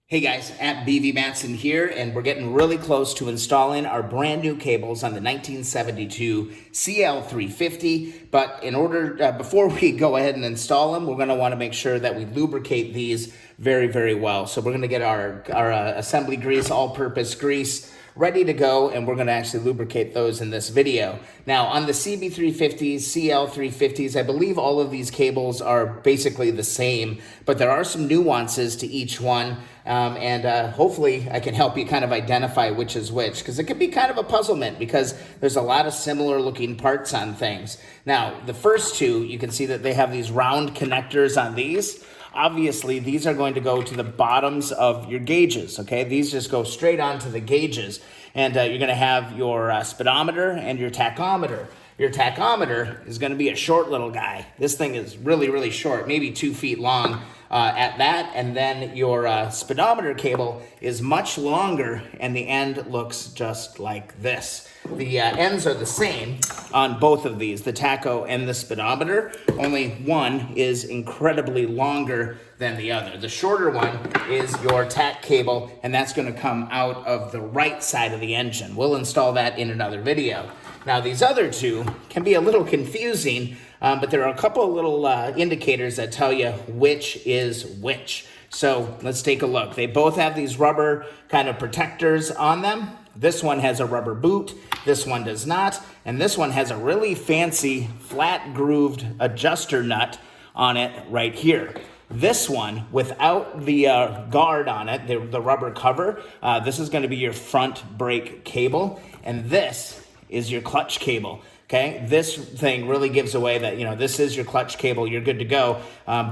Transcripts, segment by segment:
Hey guys, at BV Matson here, and we're getting really close to installing our brand new cables on the 1972 CL350. But in order, before we go ahead and install them, we're going to want to make sure that we lubricate these very, very well. So we're going to get our assembly grease, all-purpose grease, ready to go, and we're going to actually lubricate those in this video. Now, on the CB350s, CL350s, I believe all of these cables are basically the same, but there are some nuances to each one, and hopefully I can help you kind of identify which is which, because it can be kind of a puzzlement because there's a lot of similar looking parts on things. Now, the first two, you can see that they have these round connectors on these. Obviously, these are going to go to the bottoms of your gauges, okay? These just go straight onto the gauges. And you're going to have your speedometer and your tachometer. Your tachometer is going to be a short little guy. This thing is really, really short, maybe 2 feet long at that. And then your speedometer cable is much longer, and the end looks just like this. The ends are the same on both of these, the tacho and the speedometer. Only one is incredibly longer than the other. The shorter one is your tach cable, and that's going to come out of the right side of the engine. We'll install that in another video. Now, these other two can be a little confusing, but there are a couple of little indicators that tell you which is which. So let's take a look. They both have these rubber kind of protectors on them. This one has a rubber boot, this one does not, and this one has a really fancy flat grooved adjuster nut on it right here. This one, without the guard on it, the rubber cover, this is going to be your front brake cable, and this is your clutch cable. Okay, this thing really gives away that, you know, this is your clutch cable, you're good to go.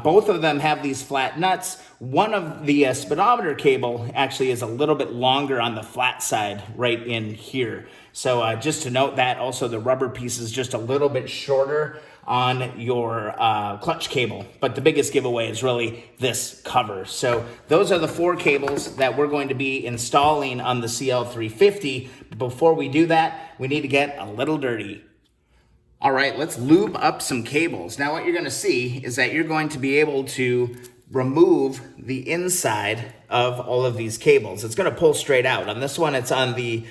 Both of them have these flat nuts. One of the speedometer cable actually is a little bit longer on the flat side right in here. So just to note that, also the rubber piece is just a little bit shorter on your clutch cable, but the biggest giveaway is really this cover. So those are the 4 cables that we're going to be installing on the CL350. Before we do that, we need to get a little dirty. All right, let's lube up some cables. Now what you're going to see is that you're going to be able to remove the inside of all of these cables. It's going to pull straight out. On this one, it's on the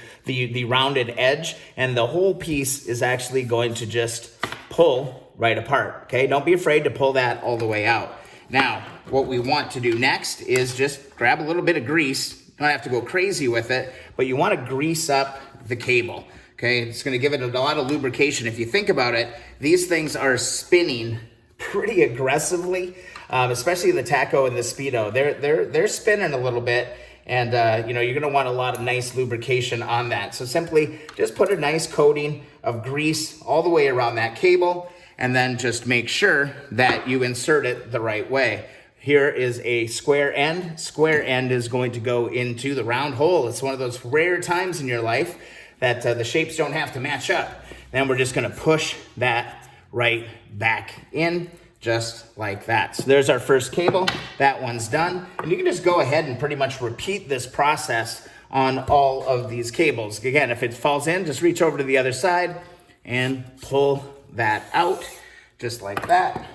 rounded edge, and the whole piece is actually going to just pull right apart, okay? Don't be afraid to pull that all the way out. Now, what we want to do next is just grab a little bit of grease. You don't have to go crazy with it, but you want to grease up the cable. Okay, it's going to give it a lot of lubrication. If you think about it, these things are spinning pretty aggressively, especially the tacho and the speedo. They're spinning a little bit, and you know, you're going to want a lot of nice lubrication on that. So simply just put a nice coating of grease all the way around that cable, and then just make sure that you insert it the right way. Here is a square end. Square end is going to go into the round hole. It's one of those rare times in your life that the shapes don't have to match up. Then we're just gonna push that right back in, just like that. So there's our first cable, that one's done. And you can just go ahead and pretty much repeat this process on all of these cables. Again, if it falls in, just reach over to the other side and pull that out, just like that.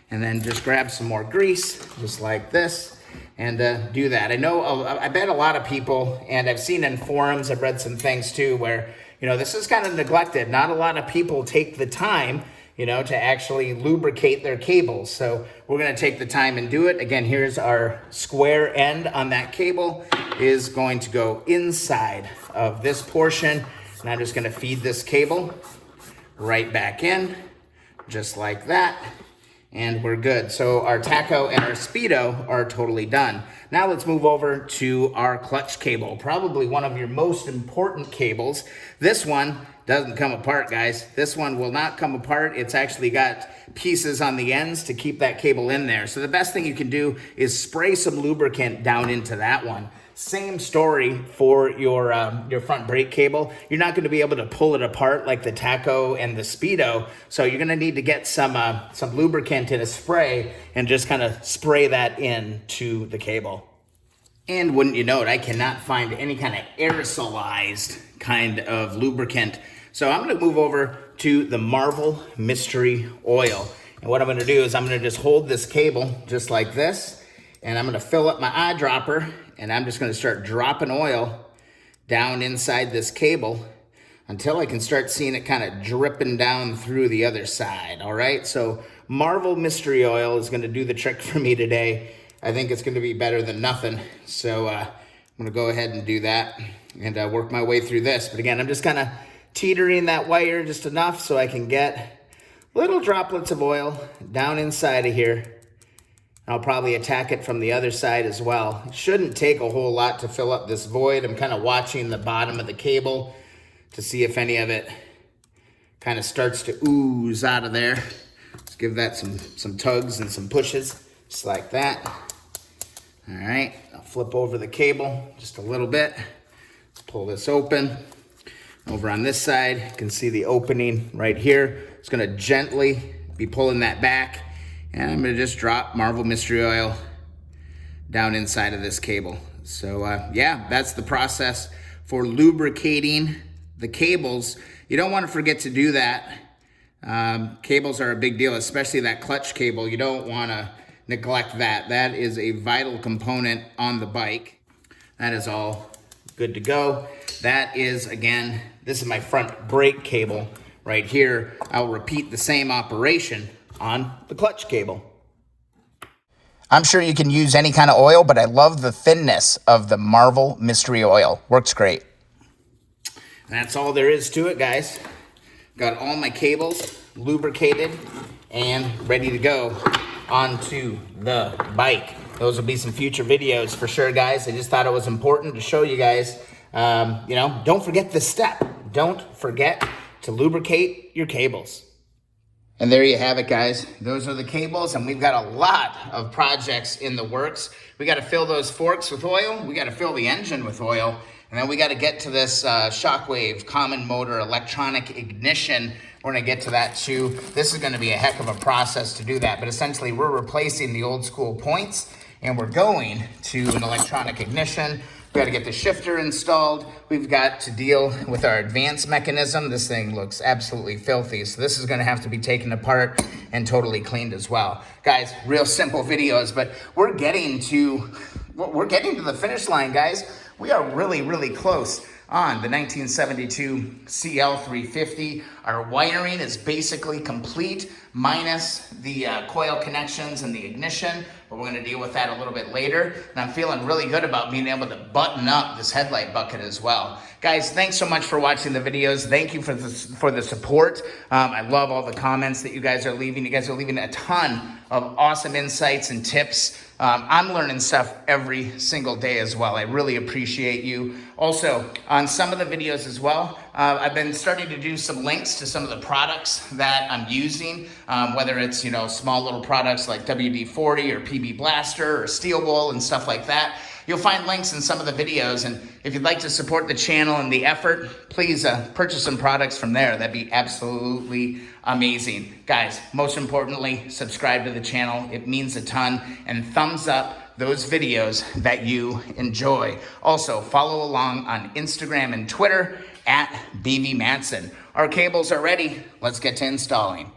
And then just grab some more grease, just like this, and do that. I bet a lot of people, and I've seen in forums, I've read some things too, where, you know, this is kind of neglected. Not a lot of people take the time, you know, to actually lubricate their cables. So we're gonna take the time and do it. Again, here's our square end on that cable is going to go inside of this portion. And I'm just gonna feed this cable right back in, just like that. And we're good. So our tacho and our speedo are totally done. Now let's move over to our clutch cable, probably one of your most important cables. This one doesn't come apart, guys. This one will not come apart. It's actually got pieces on the ends to keep that cable in there. So the best thing you can do is spray some lubricant down into that one. Same story for your front brake cable. You're not going to be able to pull it apart like the tacho and the speedo, so you're going to need to get some lubricant in a spray and just kind of spray that into the cable. And wouldn't you know it, I cannot find any kind of aerosolized kind of lubricant. So I'm going to move over to the Marvel Mystery Oil. And what I'm going to do is I'm going to just hold this cable just like this. And I'm gonna fill up my eyedropper, and I'm just gonna start dropping oil down inside this cable until I can start seeing it kind of dripping down through the other side, all right? So Marvel Mystery Oil is gonna do the trick for me today. I think it's gonna be better than nothing. So I'm gonna go ahead and do that and work my way through this. But again, I'm just kind of teetering that wire just enough so I can get little droplets of oil down inside of here. I'll probably attack it from the other side as well. It shouldn't take a whole lot to fill up this void. I'm kind of watching the bottom of the cable to see if any of it kind of starts to ooze out of there. Let's give that some tugs and some pushes, just like that. All right, I'll flip over the cable just a little bit. Let's pull this open. Over on this side, you can see the opening right here. It's gonna gently be pulling that back. And I'm gonna just drop Marvel Mystery Oil down inside of this cable. So yeah, that's the process for lubricating the cables. You don't wanna forget to do that. Cables are a big deal, especially that clutch cable. You don't wanna neglect that. That is a vital component on the bike. That is all good to go. That is, again, this is my front brake cable right here. I'll repeat the same operation on the clutch cable. I'm sure you can use any kind of oil, but I love the thinness of the Marvel Mystery Oil. Works great. That's all there is to it, guys. Got all my cables lubricated and ready to go onto the bike. Those will be some future videos for sure, guys. I just thought it was important to show you guys, you know, don't forget this step. Don't forget to lubricate your cables. And there you have it, guys. Those are the cables, and we've got a lot of projects in the works. We got to fill those forks with oil. We got to fill the engine with oil. And then we got to get to this Shockwave common motor electronic ignition. We're going to get to that too. This is going to be a heck of a process to do that. But essentially, we're replacing the old school points, and we're going to an electronic ignition. We got to get the shifter installed. We've got to deal with our advance mechanism. This thing looks absolutely filthy. So this is going to have to be taken apart and totally cleaned as well. Guys, real simple videos, but we're getting to the finish line, guys. We are really, really close on the 1972 CL350. Our wiring is basically complete, minus the coil connections and the ignition, but we're gonna deal with that a little bit later. And I'm feeling really good about being able to button up this headlight bucket as well. Guys, thanks so much for watching the videos. Thank you for the support. I love all the comments that you guys are leaving. You guys are leaving a ton of awesome insights and tips. I'm learning stuff every single day as well. I really appreciate you. Also, on some of the videos as well, I've been starting to do some links to some of the products that I'm using, whether it's, you know, small little products like WD-40 or PB Blaster or Steel Bowl and stuff like that. You'll find links in some of the videos, and if you'd like to support the channel and the effort, please purchase some products from there. That'd be absolutely amazing. Guys, most importantly, subscribe to the channel. It means a ton, and thumbs up those videos that you enjoy. Also, follow along on Instagram and Twitter at BV Madsen. Our cables are ready. Let's get to installing.